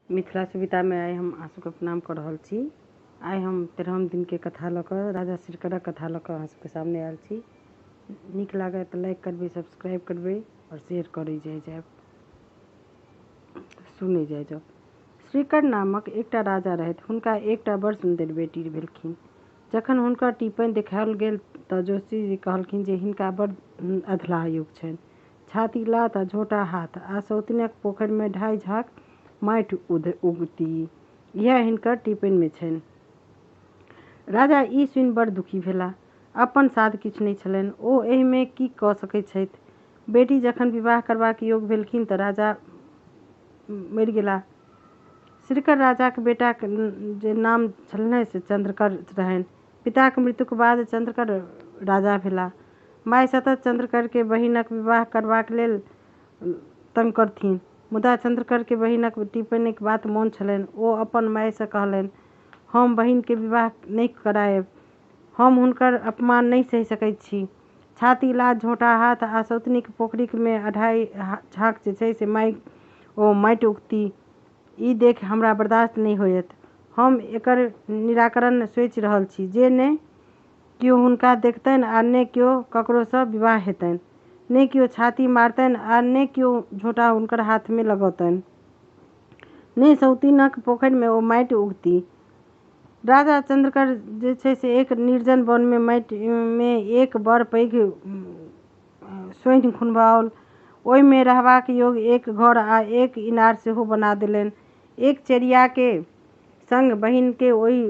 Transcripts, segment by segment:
मिथिला सभ्यता में आइ हम अहाँ सबके प्रणाम कर रहल छी। आइ हम 13 दिन के कथा लऽ कऽ राजा श्रीकरक कथा लऽ कऽ अहाँ सबके सामने आयल छी। नीक लागे तऽ लाइक करबै, सब्सक्राइब करबै और शेयर करै जायब, सुनै जायब। श्रीकर नामक एकटा राजा रहथि। हुनका एकटा बड़ सुन्दर बेटी भेलखिन। जखन हुनकर टिप्पणी देखाओल गेल तऽ जोशी जी कहलखिन जे हिनका बड़ अधलाह योग छनि। छाती लात आ झोटा हाथ आ सौतनिक पोखरि में ढाई झाँक माटि उगती, इएह हिनकर टिप्पणी में छनि। राजा ई सुनि बड़ दुखी भेलाह। अपन साध किछु नहि छलनि, ओ एहिमे की कऽ सकैत छथि। बेटी जखन विवाह करबाक योग भेलखिन तऽ राजा मरि गेलाह। श्रीकर राजाक बेटाक जे नाम छलनि से चंद्रकर रहनि। पिताक मृत्युक बाद चंद्रकर राजा भेलाह। माय सतत चंद्रकर के बहिनक विवाह करबाक लेल तंग करथिन, मुदा चंद्रकर के बहिनक टिप्पणीक बात मौन छलनि। ओ अपन माय से कहलनि, हम बहिन के विवाह नहि करायब, हम हुनकर अपमान नहि सहि सकैत छी। छाती लात झोटा हाथ आ सौतनिक पोखरिक में अढ़ाई झाँक जे छै से माटि उगती, ई देख हमरा बर्दाश्त नहि होयत। हम एकर निराकरण सोचि रहल छी जे ने केओ हुनका देखतनि आ ने केओ ककरोसँ विवाह हेतनि, ने केओ छाती मारतनि आ ने केओ झोटा हुनकर हाथ में लगौतनि, ने सौतनिक पोखरि में ओ माटि उगती। राजा चंद्रकर जे छै से एक निर्जन वन में माटि में एक बड़ पैघ सोनि खुनबाओल। ओहि में रहबाक योग्य एक घर आ एक इनार सेहो बना देलनि। एक चेरिया के संग बहिन के ओहि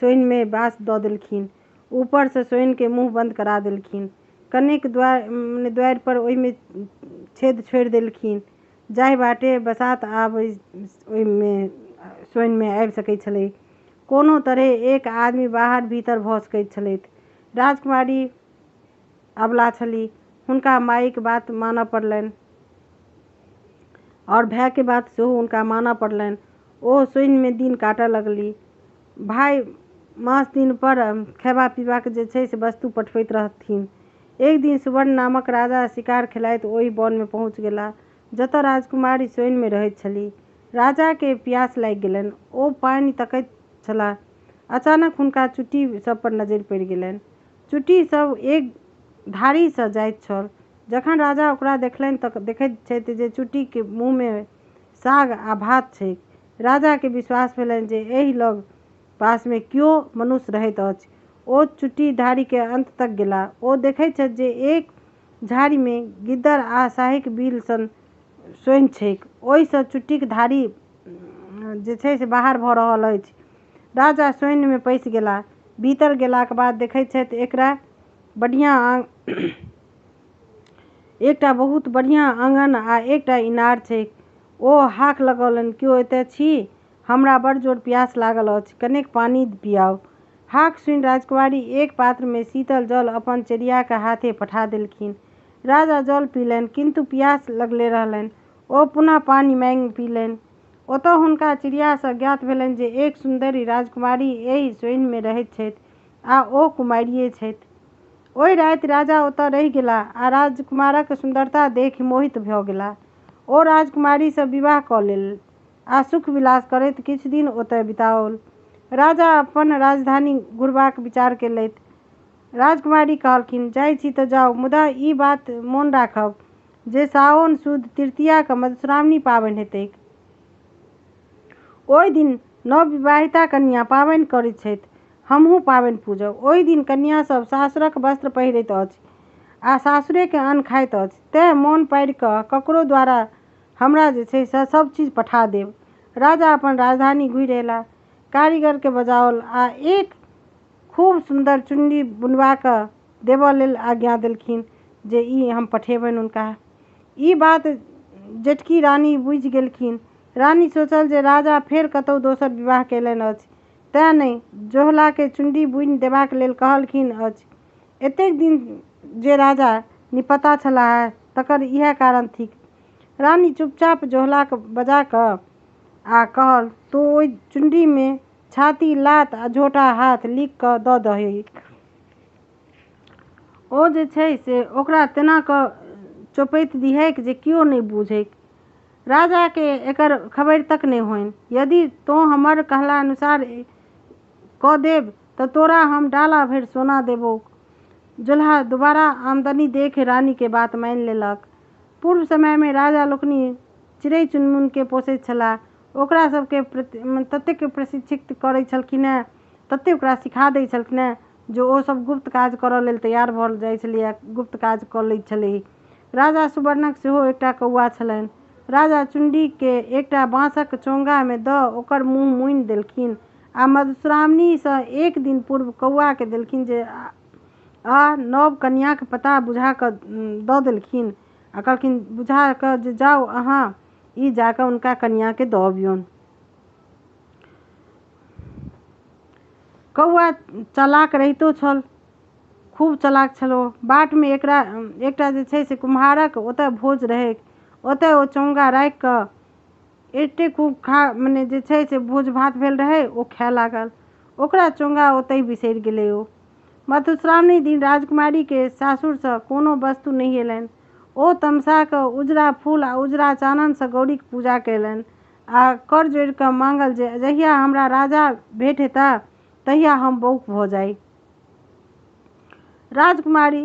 सोनि में बाँस दऽ देलखिन। ऊपर से सोनि के मुँह बंद करा देलखिन। कनेक द्वारि पर ओहि में छेद छोड़ि देलखिन, जाहि बाटे बसात ओहि में सोनि में आबि सकैत छलै। कोनो तरहे एक आदमी बाहर भीतर भऽ सकैत छलथि। राजकुमारी अबला छली, हुनका मायक बात मानऽ पड़लनि और भाई के बात सेहो हुनका मानऽ पड़लनि। ओ सोनि में दिन काटऽ लगली। भाई मास दिन पर खैबा पीबाक जे छै से वस्तु पठबैत रहथिन। एक दिन सुवर्ण नामक राजा शिकार खेलाइत ओहि वन में पहुँच गेला जतऽ राजकुमारी सोनि में रहैत छली। राजा के प्यास लागि गेलनि। ओ पानि तकैत छलाह। अचानक हुनका चुट्टी सब पर नजरि पड़ि गेलनि। चुट्टी सब एक धारी सँ जाइत छल। जखन राजा ओकरा देखलनि तऽ देखैत छथि जे चुट्टी के मुँह में साग आ भात छैक। राजा के विश्वास भेलनि जे एहि लग पास में केओ मनुष्य रहैत अछि। ओ चुट्टी धारी के अंत तक गेलाह। ओ देखैत छथि जे एक झाड़ी में गिद्दर आ शाहीक बिल सन सोनि छैक। ओहि सँ चुट्टीक धारी जे छै से बाहर भऽ रहल अछि। राजा सोनि में पैसि गेलाह। भीतर गेलाक बाद देखैत छथि एकटा बहुत बढ़िया आंगन आ एकटा इनार छैक। ओ हाक लगौलनि, केओ एतय छी? हमरा बड़ जोर प्यास लागल अछि, कनेक पानी पियाउ। हाक सुनि राजकुमारी एक पात्र में शीतल जल अपन चेरिया के हाथे पठा देलखिन। राजा जल पीलनि, किंतु प्यास लगले रहलनि। ओ पुनः पानी मांगि पीलनि। ओतऽ हुनका चिड़िया सँ ज्ञात भेलनि जे एक सुंदरी राजकुमारी एहि सोनि में रहैत छथि आ ओ कुमारिये छथि। ओहि राति राजा ओतऽ रहि गेलाह आ राजकुमारक सुंदरता देखि मोहित भऽ गेलाह। ओ राजकुमारी सँ विवाह कऽ लेल आ सुख विलास करैत किछु दिन ओतय बिताओल। राजा अपन राजधानी घुरबाक विचार केलथि। राजकुमारी कहलखिन, जाइ छी तऽ जाउ, मुदा ई बात मोन राखब जे साओन सुद तृतीया क मधुश्रावणी पाबनि हेतैक। ओहि दिन नवविवाहिता कन्या पाबनि करैत छथि, हमहूँ पाबनि पूजब। ओहि दिन कन्या सब सासुरक वस्त्र पहिरैत अछि आ सासुरे के अन्न खाइत अछि। तेँ मोन पाड़ि कऽ ककरो द्वारा हमरा जे छै से सब चीज पठा देब। राजा अपन राजधानी घुरि अयलाह, कारीगर के बजाओल आ एक खूब सुन्दर चुन्नी बुनवा कऽ देबऽ लेल आज्ञा देलखिन जे ई हम पठेबनि हुनका। ई बात जेठकी रानी बुझि गेलखिन। रानी सोचल जे राजा फेर कतहु दोसर विवाह केलनि अछि, तेँ नहि जोहला के चुन्नी बुनि देबाक लेल कहलखिन अछि। एतेक दिन जे राजा निपता छलाह तकर इएह कारण थिक। रानी चुपचाप जोहलाक बजा कऽ आ कहल, तू ओहि चुन्नी में छाती लात आ झोटा हाथ लिख कऽ दऽ दही। ओ जे छै से ओकरा तेना कऽ चोपैत दिहैक जे केओ नहि बुझैक। राजा के एकर खबर तक नहीं होइन। यदि तो हमर कहला अनुसार क देब तो तोरा हम डाला भर सोना देबो। जोल्हा दोबारा आमदनी देख रानी के बात मान लेलक। पूर्व समय में राजा लोकनि चिड़ै चुनमुन के पोसैत छलाह। ओकरा सबके ततेक प्रशिक्षित करै छलखिन हेँ, ततेक ओकरा सिखा दै छलखिन हेँ जो ओ सब गुप्त काज करऽ लेल तैयार भऽ जाइ छलै, गुप्त काज कऽ लैत छलै। राजा सुवर्णक सेहो एकटा कौआ छलनि। राजा चुण्डी के एकटा बाँसक चोंगा में दऽ ओकर मुँह मुनि देलखिन आ मधुश्रावणी सँ एक दिन पूर्व कौआ के देलखिन जे आ नव कन्याक पता बुझा कऽ दऽ देलखिन आ कहलखिन बुझा कऽ जे जाउ अहाँ ई जाकऽ उनका कन्या के दऽ अबियौन। कौआ चालाक रहितो छल, खूब चालाक छलो। बाट में एकटा जे छै से कुम्हारक ओतऽ भोज रहै। ओतऽ ओ चोंगा राखि कऽ एते खूब मने जे छै से भोज भात भेल रहै, ओ खाए लागल। ओकरा चोंगा ओतहि बिसरि गेलै। ओ मधुश्रावणी दिन राजकुमारी के सासुर सँ कोनो वस्तु नहीं एलनि। ओ तमसा कऽ उजरा फूल आ उजरा चानन सँ गौरीक पूजा कयलनि आ कर जोड़ि कऽ मांगल जे जहिया हमरा राजा भेंट हेता तहिया हम बौक भऽ जाई। राजकुमारी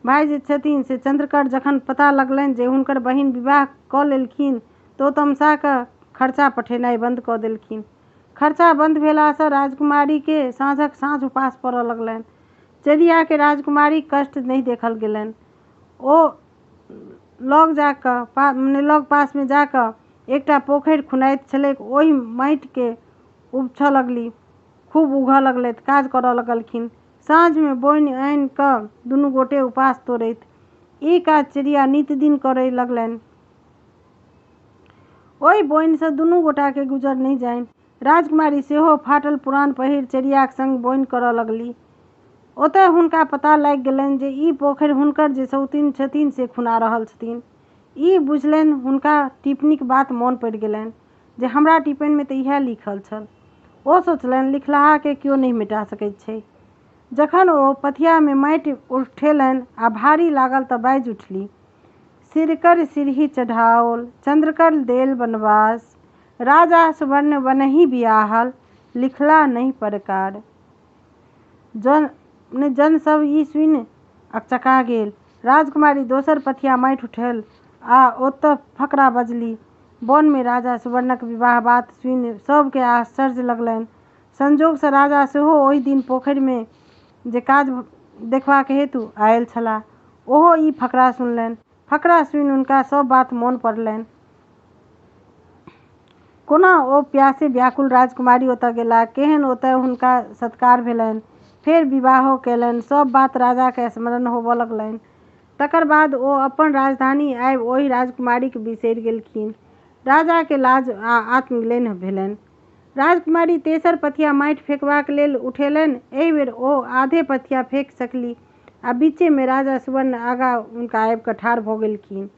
भाई जे छथिन से चंद्रकर जखन पता लगलनि जे हुनकर बहिन विवाह कऽ लेलखिन तऽ ओ तमसा कऽ खर्चा पठेनाइ बंद कऽ देलखिन। खर्चा बंद भेला सँ राजकुमारी के साँझक साँझ उपास पड़ऽ लगलनि। चेरिया के राजकुमारी कष्ट नहीं देखल गेलनि। ओ लग पास में जाकऽ एकटा पोखरि खुनाइत छलैक, ओहि माटि के उपछऽ लगली, खूब उघऽ लगलथि, काज करऽ लगलखिन। साँझ में बोनि आनि कऽ दुनू गोटे उपास तोड़ैत ई काज चिड़िया नित दिन करय लगलनि। ओहि बोनि सँ दुनू गोटा के गुजर नहीं जानि। राजकुमारी सेहो फाटल पुरान पहिर चेरियाक संग बोनि करऽ लगली। ओतऽ हुनका पता लागि गेलनि जे ई पोखरि हुनकर जे सौतीन छथिन से खुना रहल छथिन। ई बुझलनि, हुनका टिप्पणीक बात मोन पड़ि गेलनि जे हमरा टिप्पणी में तऽ इएह लिखल छल। ओ सोचलनि लिखलाहा के क्यों नहीं मिटा सकैत छै। जखन ओ पथिया में माटि उठेलनि आ भारी लागल तऽ बाजि उठली, सिरकर सिरही चढ़ाओल, चंद्रकर देल बनवास, राजा सुवर्ण बनहि बियाहल, लिखला नहीं परकार। जन सब ई सुनि अकचका गेल। राजकुमारी दोसर पथिया माटि उठेल आ ओतऽ फकरा बजली। वन में राजा सुवर्णक विवाह बात सुनि सबके आश्चर्य लगलनि। संजोग सँ राजा सेहो ओहि दिन पोखरि में जे काज देखबाक हेतु आयल छलाह। ओहो ई फकरा सुनलनि। फकरा सुनि हुनका सब बात मोन पड़लनि। कोना ओ प्यासे व्याकुल राजकुमारी ओतऽ गेला, केहन ओतऽ हुनका सत्कार भेलनि, फेर विवाहो कयलनि, सब बात राजा के स्मरण होबऽ लगलनि। तकर बाद ओ अपन राजधानी आबि ओहि राजकुमारी के बिसरि गेलखिन। राजा के लाज आ आत्मग्लानि भेलनि। राजकुमारी तेसर पथिया माटि फेकबाक लेल उठेलनि। एहि बेर ओ आधे पथिया फेंक सकली आ बीचे में राजा सुवर्ण आगाँ हुनका आबि कऽ ठाढ़ भऽ गेलखिन।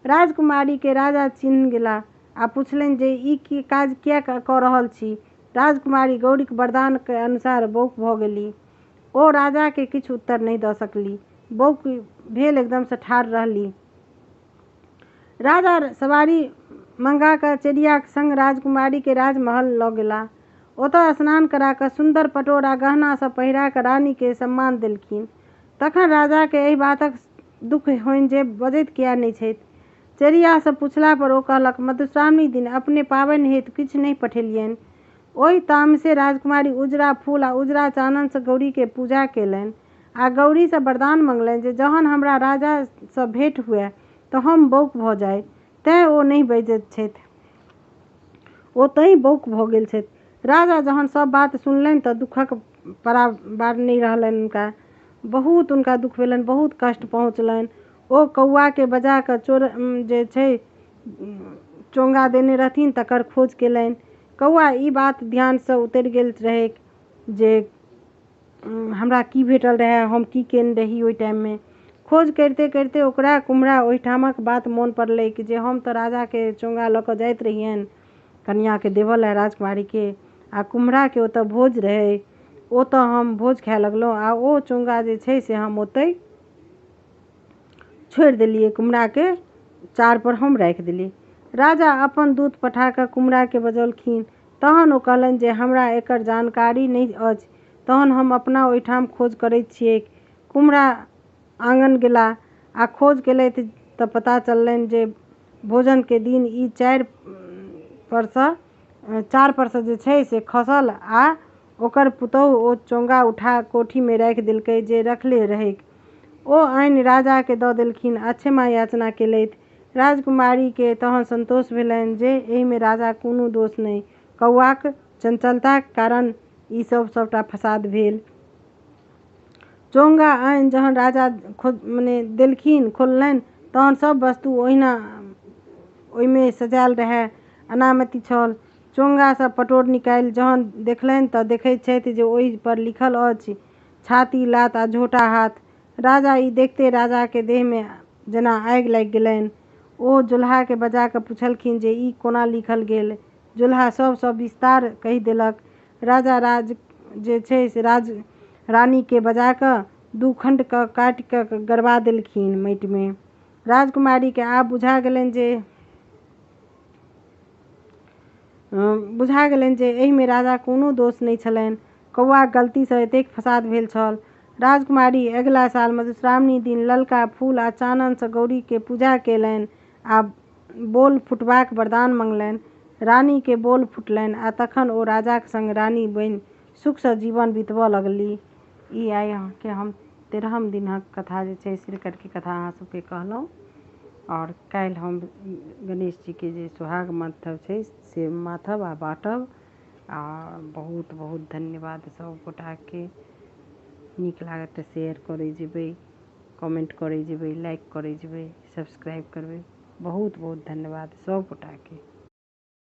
राजकुमारी के राजा चिन्ह गेला आ पुछलनि जे ई काज किया कऽ रहल छी। राजकुमारी गौरीक वरदान के अनुसार बौक भऽ गेली। ओ राजा के किछु उत्तर नहीं दऽ सकली, बौक भेल एकदम से ठाढ़ रहली। राजा सवारी मंगा कऽ चेरियाक संग राजकुमारी के राजमहल लऽ गेला। ओतऽ स्नान करा कऽ सुंदर पटोर आ गहना सब पहिरा कऽ रानी के सम्मान देलखिन। तखन राजा के एहि बातक दुख होनि जे बजैत किया नहीं छथि। चेरिया सँ पुछला पर ओ कहलक, मधुश्रावणी दिन अपने पाबनि हेतु किछु नहीं पठेलियनि। ओहि तामसे राजकुमारी उजरा फूल आ उजरा चानन सँ गौरी के पूजा केलनि आ गौरी सँ वरदान मंगलनि जे जहन हमरा राजा सँ भेंट हुए तऽ हम बौक भऽ जाय। तेँ ओ नहीं बजैत छथि। ओ तैं बौक भऽ गेल छथि। राजा जहन सब बात सुनलनि तऽ दुखक पारावार नहीं रहलनि। हुनका बहुत दुख भेलनि, बहुत कष्ट पहुँचलनि। ओ कौआ के बजा कऽ चोर जे छै चोंगा देने रहथिन तकर खोज केलनि। कौआ ई बात ध्यान सँ उतरि गेल रहै जे हमरा की भेटल रहै, हम की केने रही ओहि टाइम में। खोज करिते करिते ओकरा कुम्हरा ओहिठामक बात मोन पड़लै कि जे हम तऽ राजा के चोंगा लऽ कऽ जाइत रहियनि कन्या के देबऽ लए राजकुमारी के, आ कुम्हरा के ओतऽ भोज रहै, ओतऽ हम भोज खाए लगलहुँ आ ओ चोंगा जे छै से हम ओतहि छोड़ि देलियै, कुम्हरा के चार पर हम राखि देलियै। राजा अपन दूत पठा कऽ कुम्हरा के बजौलखिन। तहन ओ कहलनि जे हमरा एकर जानकारी नहि अछि, तहन हम अपना ओहिठाम खोज करैत छियैक। कुम्हरा आँगन गेलाह आ खोज केलथि तऽ पता चललनि जे भोजन के दिन ई 4 पर जे छै से खसल आ ओकर पुतोहु ओ चोंगा उठा कोठी में राखि देलकै जे रखले रहैक। ओ आनि राजा के दऽ देलखिन आ क्षमा याचना केलथि। राजकुमारी के तहन संतोष भेलनि जे एहि में राजा कोनो दोष नहि, कौआक चंचलताक कारण ई सबटा फसाद भेल। चोंगा आनि जहन राजा देलखिन खोललनि तहन सब वस्तु ओहिना ओहिमे सजायल रहए, अनामति छल। चोंगा सँ पटोर निकालि जहन देखलनि तऽ देखैत छथि जे ओहि पर लिखल अछि छाती लात आ झोटा हाथ। राजा ई देखते राजा के देह में जेना आगि लागि गेलनि। ओ जोल्हा के बजा कऽ पुछलखिन जे ई कोना लिखल गेल। जोल्हा सब विस्तार कहि देलक। राजा जे छै से रानी के बजा कऽ 2 खंड कऽ काटि कऽ गड़बा देलखिन माटि में। राजकुमारी के आब बुझा गेलनि जे एहि में राजा कोनो दोष नहि छलनि, कौआक गलती सँ एतेक फसाद भेल छल। राजकुमारी अगिला साल मधुश्रावणी दिन ललका फूल आ चानन सँ गौरी के पूजा केलनि आ बोल फुटबाक वरदान मंगलनि। रानी के बोल फुटलनि आ तखन ओ राजाक संग रानी बनि सुख सँ जीवन बितबय लगलीह। ई आइ अहाँके हम 13म दिनक कथा जे छै श्रीकट के कथा अहाँ सबके कहलहुँ। और काल्हि हम गणेश जी के जे सोहाग माथब छै से माथब आ बाँटब। आ बहुत बहुत धन्यवाद सब गोटा के। नीक लागत तऽ शेयर करै जेबै, कमेंट करै जेबै, लाइक करै जेबै, सब्सक्राइब करबै। बहुत बहुत धन्यवाद सब गोटा के।